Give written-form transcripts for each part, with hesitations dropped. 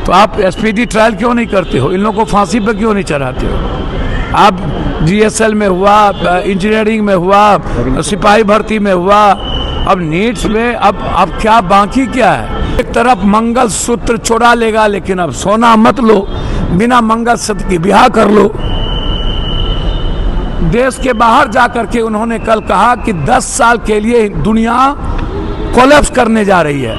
तो आप SPD trial क्यों नहीं करते हो? इन लोगों को फांसी पर क्यों नहीं चढ़ाते हो? आप जीएसएल में हुआ, इंजीनियरिंग में हुआ, सिपाही भर्ती में हुआ, अब नीट्स में, अब क्या बाकी क्या है? एक तरफ मंगल सूत्र चुरा लेगा, लेकिन अब सोना मत लो, बिना मंगल सूत्र की ब्याह कर लो। देश के बाहर जाकर के उन्होंने कल कहा कि 10 साल के लिए दुनिया कोलैप्स करने जा रही है।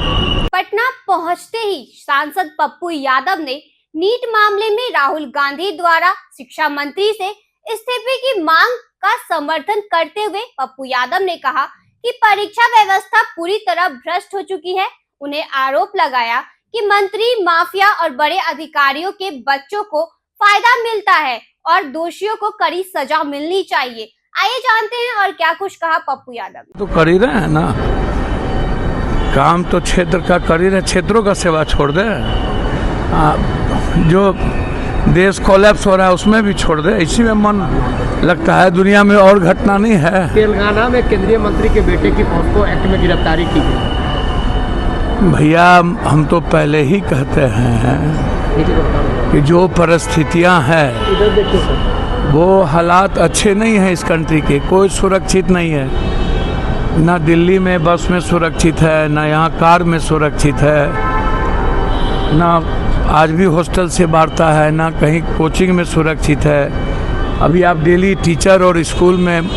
पटना पहुंचते ही सांसद पप्पू यादव ने नीट मामले में राहुल गांधी द्वारा शिक्षा मंत्री से इस्तीफे की मांग का समर्थन करते हुए पप्पू यादव ने कहा कि परीक्षा व्यवस्था पूरी तरह भ्रष्ट हो चुकी है। उन्हें आरोप लगाया कि मंत्री माफिया और बड़े अधिकारियों के बच्चों को फायदा मिलता है और दोषियों को कड़ी सजा मिलनी चाहिए। आइए जानते हैं और क्या कुछ कहा पप्पू यादव। तो कर ही रहे हैं ना काम, तो क्षेत्र का कर ही रहे, क्षेत्रों का सेवा छोड़ दे। जो देश कोलैप्स हो रहा है उसमें भी छोड़ दे, इसी में मन लगता है। दुनिया में और घटना नहीं है। तेलंगाना में केंद्रीय मंत्री के बेटे की पॉस्को एक्ट में गिरफ्तारी की गई। भैया हम तो पहले ही कहते हैं कि जो परिस्थितियां हैं वो हालात अच्छे नहीं हैं इस कंट्री के। कोई सुरक्षित नहीं है, ना दिल्ली में बस में सुरक्षित है, ना यहाँ कार में सुरक्षित है, ना आज भी हॉस्टल से वार्ता है, ना कहीं कोचिंग में सुरक्षित है। अभी आप डेली टीचर और स्कूल में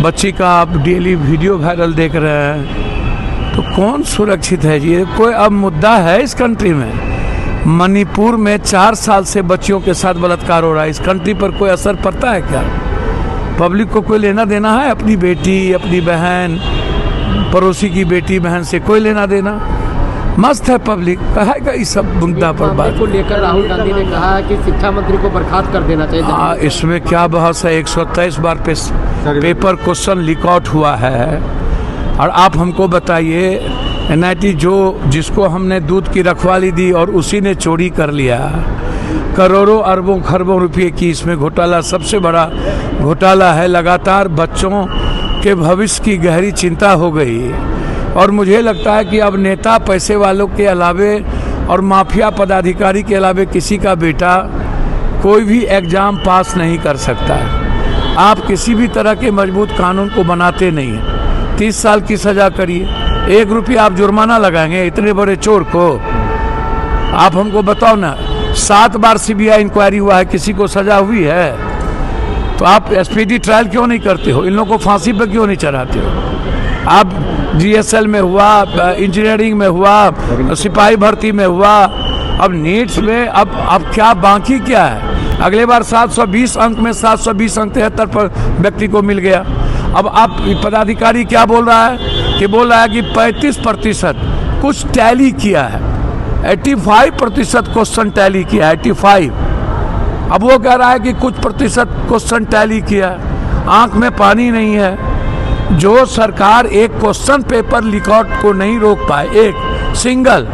बच्ची का आप डेली वीडियो वायरल देख रहे हैं, तो कौन सुरक्षित है जी? कोई अब मुद्दा है इस कंट्री में? मणिपुर में 4 साल से बच्चियों के साथ बलात्कार हो रहा है। इस कंट्री पर कोई असर पड़ता है क्या? पब्लिक को कोई लेना देना है? अपनी बेटी, अपनी बहन, पड़ोसी की बेटी बहन से कोई लेना देना? मस्त है पब्लिक, कहेगा इस सब मुद्दा पर बात को लेकर राहुल गांधी ने कहा कि शिक्षा मंत्री को बर्खास्त कर देना चाहिए। इसमें क्या बहस है? 123 बार पेपर क्वेश्चन लीक आउट हुआ है। और आप हमको बताइए, एनआईटी जिसको हमने दूध की रखवाली दी और उसी ने चोरी कर लिया, करोड़ों अरबों खरबों रुपए की इसमें घोटाला, सबसे बड़ा घोटाला है। लगातार बच्चों के भविष्य की गहरी चिंता हो गई। और मुझे लगता है कि अब नेता पैसे वालों के अलावे और माफिया पदाधिकारी के अलावे किसी का बेटा कोई भी एग्जाम पास नहीं कर सकता है। आप किसी भी तरह के मजबूत कानून को बनाते नहीं हैं। 30 साल की सजा करिए, 1 रुपया आप जुर्माना लगाएंगे इतने बड़े चोर को? आप हमको बताओ ना, 7 बार सीबीआई इंक्वायरी हुआ है, किसी को सजा हुई है? तो आप एसपीडी ट्रायल क्यों नहीं करते हो? इन लोगों को फांसी पर क्यों नहीं चढ़ाते हो? आप जीएसएल में हुआ, इंजीनियरिंग में हुआ, सिपाही भर्ती में हुआ, अब नीट्स में, अब क्या बाकी क्या है? अगले बार 720 अंक में 720 अंक 73 पर व्यक्ति को मिल गया। अब आप पदाधिकारी क्या बोल रहा है कि 35% कुछ टैली किया है, 85% क्वेश्चन टैली किया है, 85। अब वो कह रहा है कि कुछ प्रतिशत क्वेश्चन टैली किया है। आंख में पानी नहीं है। जो सरकार एक क्वेश्चन पेपर लीक आउट को नहीं रोक पाए, एक सिंगल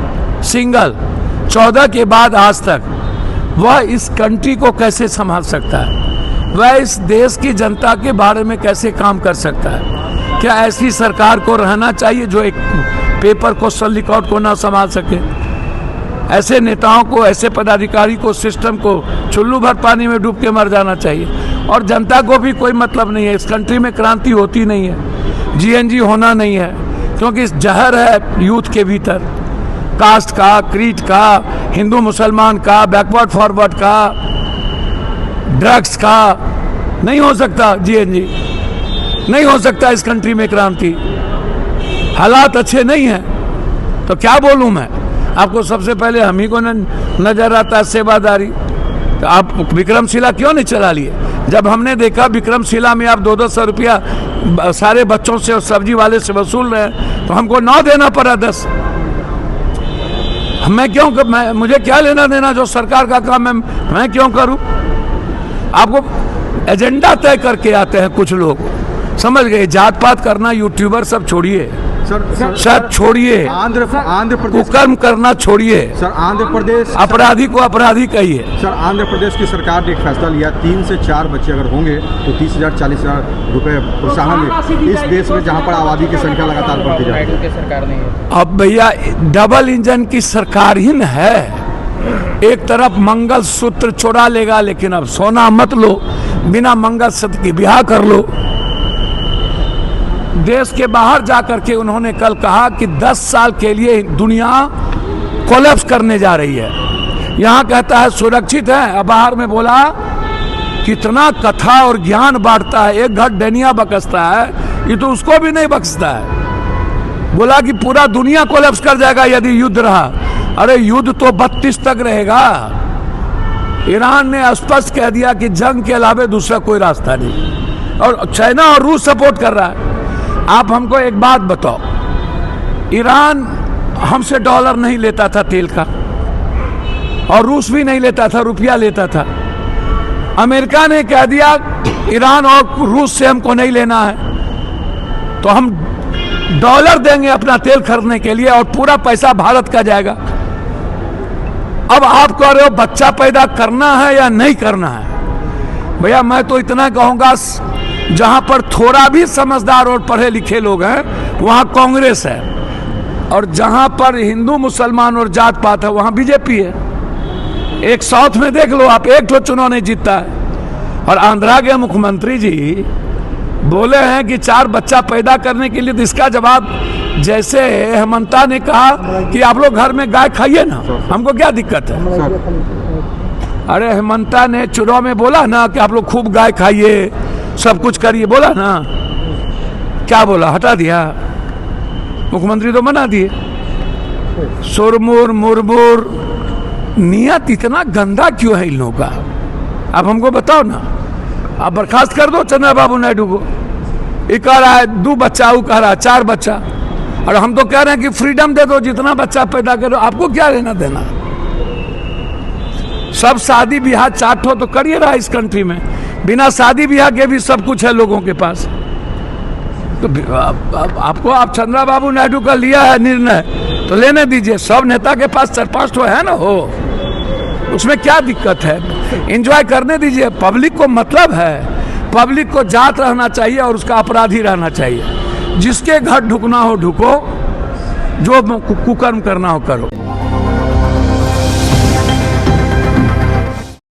14 के बाद आज तक, वह इस कंट्री को कैसे संभाल सकता है? वह इस देश की जनता के बारे में कैसे काम कर सकता है? क्या ऐसी सरकार को रहना चाहिए जो एक पेपर क्वेश्चन लीक आउट को ना संभाल सके? ऐसे नेताओं को, ऐसे पदाधिकारी को, सिस्टम को चुल्लू भर पानी में डूब के मर जाना चाहिए। और जनता को भी कोई मतलब नहीं है। इस कंट्री में क्रांति होती नहीं है, जीएनजी होना नहीं है, क्योंकि इस जहर है यूथ के भीतर, कास्ट का, क्रीड का, हिंदू मुसलमान का, बैकवर्ड फॉरवर्ड का, ड्रग्स का। नहीं हो सकता जीएनजी, नहीं हो सकता इस कंट्री में क्रांति। हालात अच्छे नहीं हैं। तो क्या बोलूं मैं आपको? सबसे पहले हम ही को नजर आता है सेवादारी। तो आप विक्रमशिला क्यों नहीं चला लिए? जब हमने देखा विक्रमशिला में आप 200 रुपया सारे बच्चों से और सब्जी वाले से वसूल रहे हैं, तो हमको 9 देना पड़ा 10। मुझे क्या लेना देना? जो सरकार का काम है मैं क्यों करूं? आपको एजेंडा तय करके आते हैं कुछ लोग, समझ गए? जात पात करना, यूट्यूबर सब छोड़िए सर छोड़िए, आंध्र प्रदेश कुकर्म करना छोड़िए सर। आंध्र प्रदेश अपराधी को अपराधी कहिए सर। आंध्र प्रदेश की सरकार ने एक फैसला लिया, 3 से 4 बच्चे अगर होंगे तो 30,000 40,000 रुपए प्रोत्साहन है इस देश में, जहां पर आबादी की संख्या लगातार बढ़ती जा रही है। अब भैया डबल इंजन की सरकार ही न है, एक तरफ मंगल सूत्र चुरा लेगा, लेकिन अब सोना मत लो, बिना मंगल सूत्र की ब्याह कर लो। देश के बाहर जाकर के उन्होंने कल कहा कि 10 साल के लिए दुनिया कोलैप्स करने जा रही है। यहाँ कहता है सुरक्षित है, अब बाहर में बोला कितना कथा और ज्ञान बांटता है, एक घट डनिया बकसता है, ये तो उसको भी नहीं बख्शता है। बोला कि पूरा दुनिया कोलैप्स कर जाएगा यदि युद्ध रहा। अरे युद्ध तो 32 तक रहेगा। ईरान ने स्पष्ट कह दिया कि जंग के अलावा दूसरा कोई रास्ता नहीं, और चाइना और रूस सपोर्ट कर रहा है। आप हमको एक बात बताओ, ईरान हमसे डॉलर नहीं लेता था तेल का, और रूस भी नहीं लेता था, रुपया लेता था। अमेरिका ने कह दिया ईरान और रूस से हमको नहीं लेना है, तो हम डॉलर देंगे अपना तेल खरीदने के लिए, और पूरा पैसा भारत का जाएगा। अब आप कह रहे हो बच्चा पैदा करना है या नहीं करना है। भैया मैं तो इतना कहूंगा, जहां पर थोड़ा भी समझदार और पढ़े लिखे लोग हैं वहां कांग्रेस है, और जहां पर हिंदू मुसलमान और जात पात है वहां बीजेपी है। एक साउथ में देख लो आप, एक तो चुनाव नहीं जीतता है। और आंध्रा के मुख्यमंत्री जी बोले हैं कि 4 बच्चा पैदा करने के लिए, तो इसका जवाब जैसे हेमंता ने कहा कि आप लोग घर में गाय खाइए ना, हमको क्या दिक्कत है। अरे हेमंता ने चुनाव में बोला ना कि आप लोग खूब गाय खाइए, सब कुछ करिए, बोला ना। क्या बोला, हटा दिया। मुख्यमंत्री तो मना दिए। सुरमुर मुरमुर, नियत इतना गंदा क्यों है इन लोगों का, आप हमको बताओ ना। आप बर्खास्त कर दो चंद्रबाबू नायडू को। ये कह रहा है 2 बच्चा, वो कह रहा है 4 बच्चा, और हम तो कह रहे हैं कि फ्रीडम दे दो, जितना बच्चा पैदा करो, आपको क्या लेना देना। सब शादी ब्याह चाटो तो करिए रहा इस कंट्री में, बिना शादी ब्याह के भी सब कुछ है लोगों के पास। तो आपको, आप चंद्रबाबू नायडू का लिया है निर्णय तो लेने दीजिए, सब नेता के पास 4-5 तो है ना, हो उसमें क्या दिक्कत है। एंजॉय करने दीजिए। पब्लिक को मतलब है, पब्लिक को जात रहना चाहिए और उसका अपराधी रहना चाहिए। जिसके घर ढुकना हो ढुको, जो कुकर्म करना हो करो।